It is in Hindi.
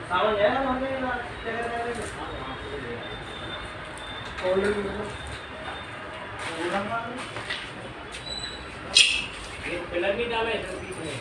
सावन है ना हमने जगह जगह कोल्ड ये पिलर भी डाला है इसमें बीच में।